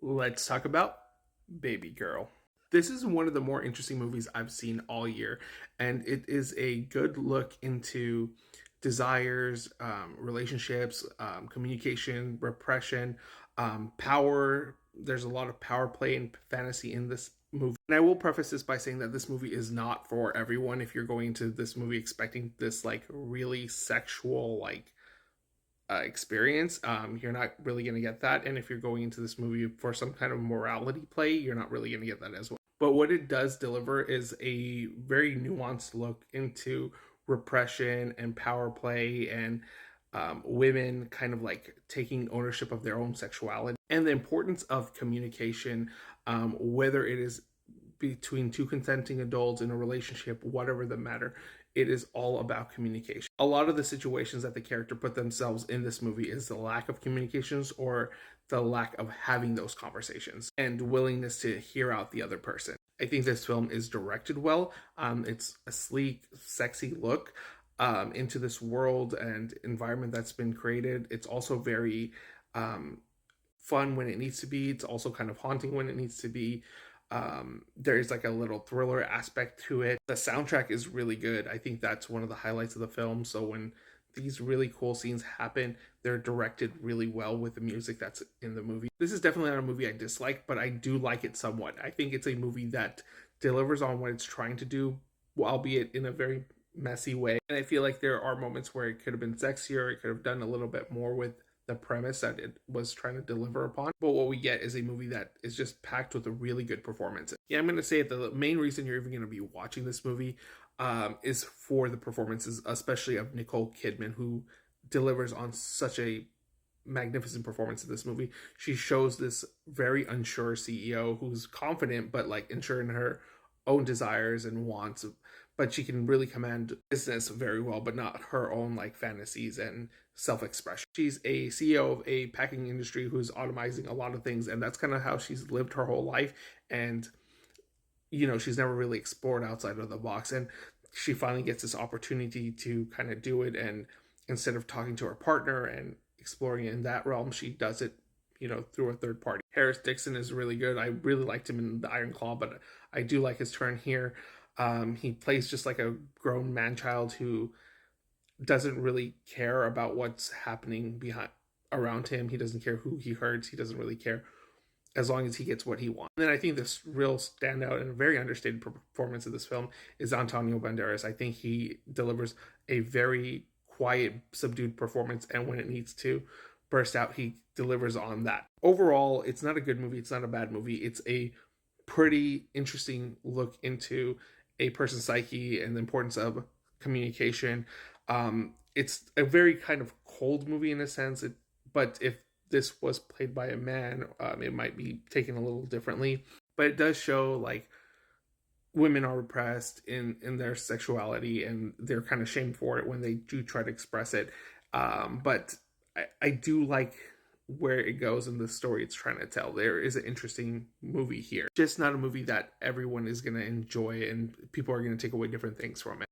Let's talk about Babygirl. This is one of the more interesting movies I've seen all year, and it is a good look into desires, relationships, communication, repression, power. There's a lot of power play and fantasy in this movie. And I will preface this by saying that this movie is not for everyone. If you're going into this movie expecting this like really sexual, experience, you're not really going to get that. And if you're going into this movie for some kind of morality play, you're not really going to get that as well. But what it does deliver is a very nuanced look into repression and power play and women kind of like taking ownership of their own sexuality and the importance of communication, whether it is between two consenting adults in a relationship, whatever the matter, it is all about communication. A lot of the situations that the character put themselves in this movie is the lack of communications or the lack of having those conversations and willingness to hear out the other person. I think this film is directed well. It's a sleek, sexy look into this world and environment that's been created. It's also very fun when it needs to be. It's also kind of haunting when it needs to be. There's like a little thriller aspect to it. The soundtrack is really good. I think that's one of the highlights of the film. So when these really cool scenes happen, they're directed really well with the music that's in the movie. This is definitely not a movie I dislike, but I do like it somewhat. I think it's a movie that delivers on what it's trying to do, albeit in a very messy way. And I feel like there are moments where it could have been sexier, it could have done a little bit more with the premise that it was trying to deliver upon. But what we get is a movie that is just packed with a really good performance. Yeah, I'm going to say it, the main reason you're even going to be watching this movie is for the performances, especially of Nicole Kidman, who delivers on such a magnificent performance in this movie. She shows this very unsure CEO who's confident but like unsure in her own desires and wants, but she can really command business very well, but not her own like fantasies and self-expression. She's a CEO of a packing industry who's automizing a lot of things, and that's kind of how she's lived her whole life. And she's never really explored outside of the box, and she finally gets this opportunity to kind of do it. And instead of talking to her partner and exploring it in that realm, she does it through a third party. Harris Dixon is really good. I really liked him in The Iron Claw, but I do like his turn here. He plays just like a grown man child who doesn't really care about what's happening behind around him. He doesn't care who he hurts. He doesn't really care as long as he gets what he wants. And then I think this real standout and very understated performance of this film is Antonio Banderas. I think he delivers a very quiet, subdued performance, and when it needs to burst out, he delivers on that. Overall, it's not a good movie. It's not a bad movie. It's a pretty interesting look into a person's psyche and the importance of communication. It's a very kind of cold movie in a sense, but if this was played by a man, it might be taken a little differently. But it does show like women are repressed in their sexuality, and they're kind of shamed for it when they do try to express it. But I do like where it goes in the story it's trying to tell. There is an interesting movie here. Just not a movie that everyone is going to enjoy, and people are going to take away different things from it.